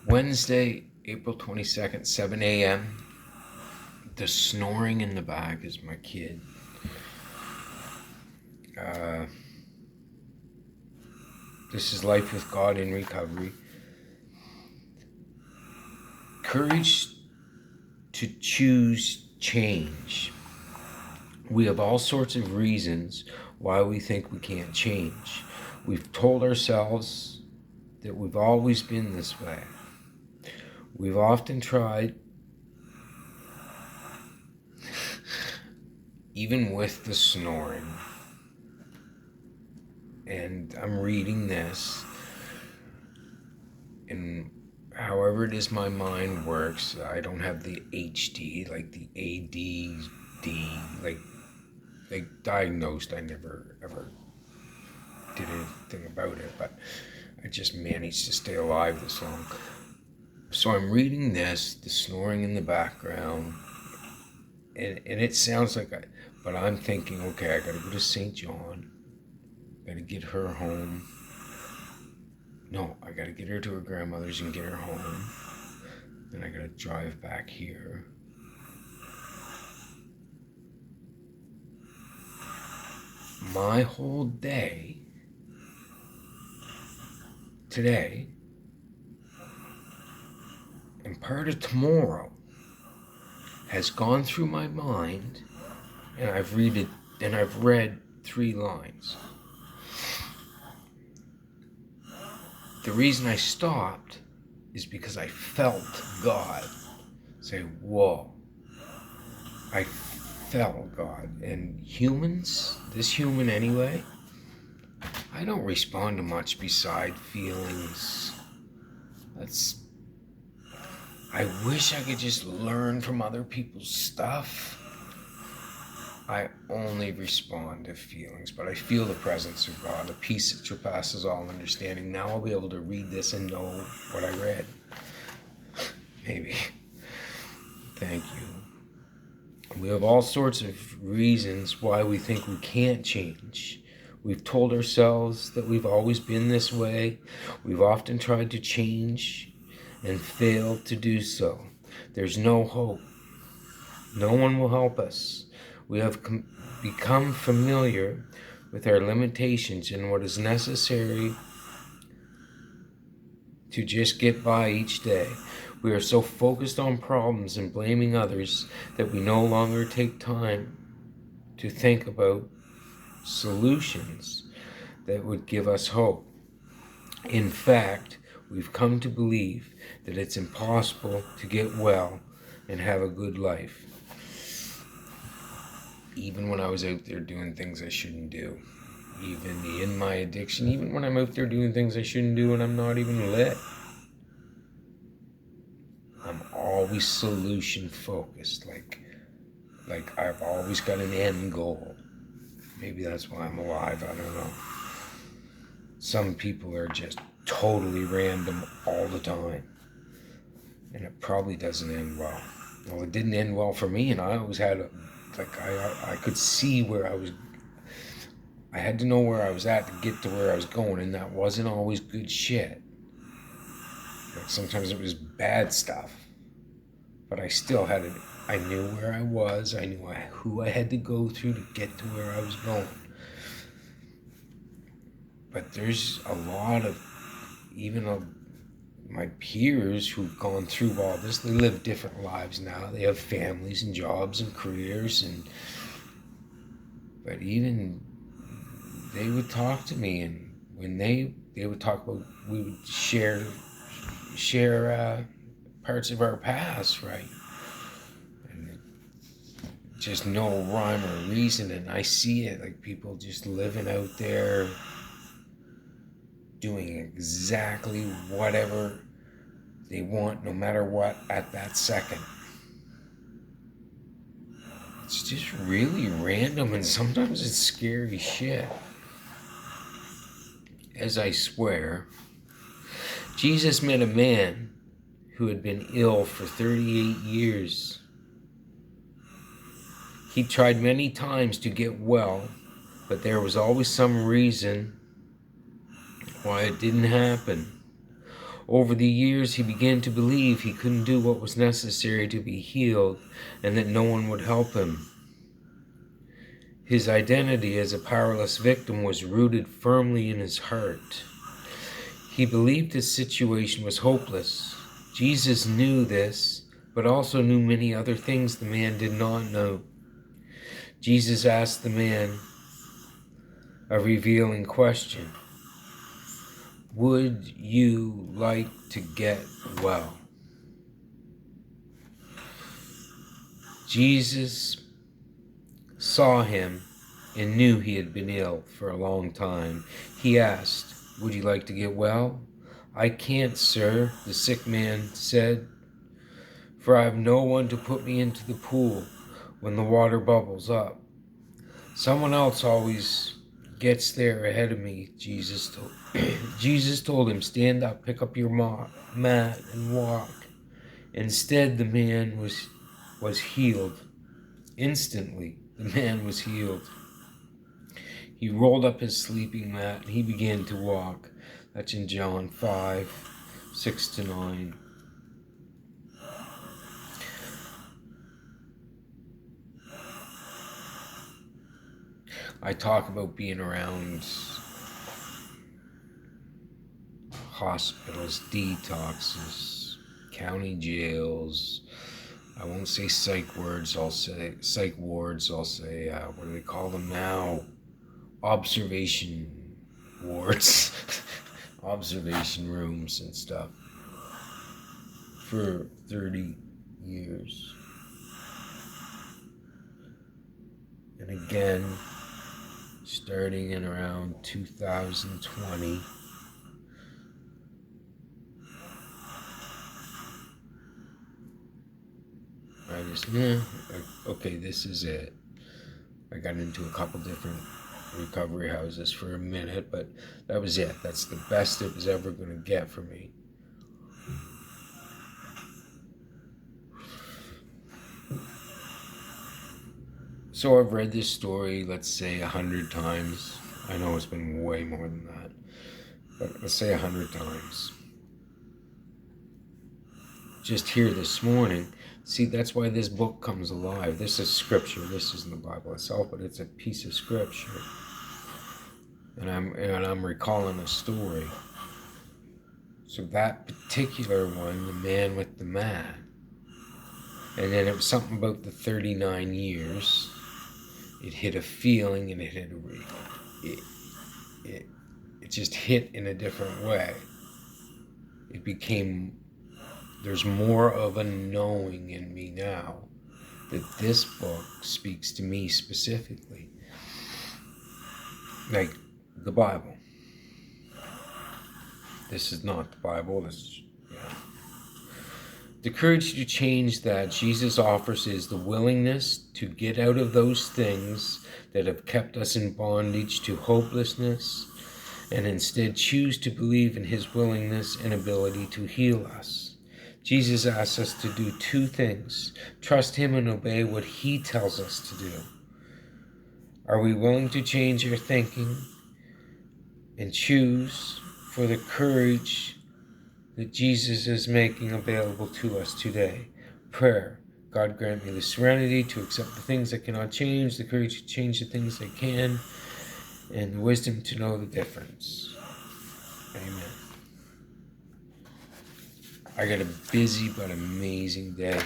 Wednesday, April 22nd, 7 a.m. The snoring in the back is my kid. This is Life with God in Recovery. Courage to choose change. We have all sorts of reasons why we think we can't change. We've told ourselves that we've always been this way. We've often tried, even with the snoring. And I'm reading this, and however it is my mind works, I don't have the HD, like the ADD, like diagnosed. I never ever did anything about it, but I just managed to stay alive this long. So I'm reading this, the snoring in the background, and it sounds like but I'm thinking, okay, I gotta go to St. John, gotta get her home. No, I gotta get her to her grandmother's and get her home. Then I gotta drive back here. My whole day today and part of tomorrow has gone through my mind, and I've read 3 lines. The reason I stopped is because I felt God say, whoa. I felt God. And humans, this human anyway, I don't respond to much beside feelings. I wish I could just learn from other people's stuff. I only respond to feelings, but I feel the presence of God, a peace that surpasses all understanding. Now I'll be able to read this and know what I read. Maybe. Thank you. We have all sorts of reasons why we think we can't change. We've told ourselves that we've always been this way. We've often tried to change and failed to do so. There's no hope. No one will help us. We have become familiar with our limitations and what is necessary to just get by each day. We are so focused on problems and blaming others that we no longer take time to think about solutions that would give us hope. In fact, we've come to believe that it's impossible to get well and have a good life. Even when I was out there doing things I shouldn't do, even in my addiction, even when I'm out there doing things I shouldn't do and I'm not even lit, I'm always solution focused, like I've always got an end goal. Maybe that's why I'm alive, I don't know. Some people are just totally random all the time, and it probably doesn't end well. Well, it didn't end well for me, and I always had I could see where I had to know where I was at to get to where I was going, and that wasn't always good shit. Like sometimes it was bad stuff, but I still had it. I knew where I was. I knew who I had to go through to get to where I was going. But there's a lot of, even my peers who've gone through all this, they live different lives now. They have families and jobs and careers, but even they would talk to me, and when they would talk about, we would share parts of our past, right? And just no rhyme or reason, and I see it, like people just living out there doing exactly whatever they want, no matter what, at that second. It's just really random, and sometimes it's scary shit. As I swear, Jesus met a man who had been ill for 38 years. He tried many times to get well, but there was always some reason why it didn't happen. Over the years, he began to believe he couldn't do what was necessary to be healed and that no one would help him. His identity as a powerless victim was rooted firmly in his heart. He believed his situation was hopeless. Jesus knew this, but also knew many other things the man did not know. Jesus asked the man a revealing question. Would you like to get well? Jesus saw him and knew he had been ill for a long time. He asked, would you like to get well? I can't, sir, the sick man said, for I have no one to put me into the pool when the water bubbles up. Someone else always gets there ahead of me, Jesus told him, stand up, pick up your mat, and walk. Instead, the man was healed. Instantly, the man was healed. He rolled up his sleeping mat and he began to walk. That's in John 5, 6-9. I talk about being around hospitals, detoxes, county jails. I won't say psych wards, I'll say, what do they call them now? Observation wards, observation rooms and stuff for 30 years. And again, starting in around 2020, I just, okay, this is it. I got into a couple different recovery houses for a minute, but that was it. That's the best it was ever going to get for me. So I've read this story, let's say 100 times. I know it's been way more than that, but let's say 100 times. Just here this morning, see, that's why this book comes alive. This is scripture. This isn't the Bible itself, but it's a piece of scripture. And I'm recalling a story. So that particular one, the man with the mat, and then it was something about the 39 years. It hit a feeling, and it just hit in a different way. It became, there's more of a knowing in me now that this book speaks to me specifically. Like the Bible. This is not the Bible, this is, The courage to change that Jesus offers is the willingness to get out of those things that have kept us in bondage to hopelessness and instead choose to believe in his willingness and ability to heal us. Jesus asks us to do two things: trust him and obey what he tells us to do. Are we willing to change our thinking and choose for the courage that Jesus is making available to us today? Prayer. God grant me the serenity to accept the things that cannot change, the courage to change the things that can, and the wisdom to know the difference. Amen. I got a busy but amazing day.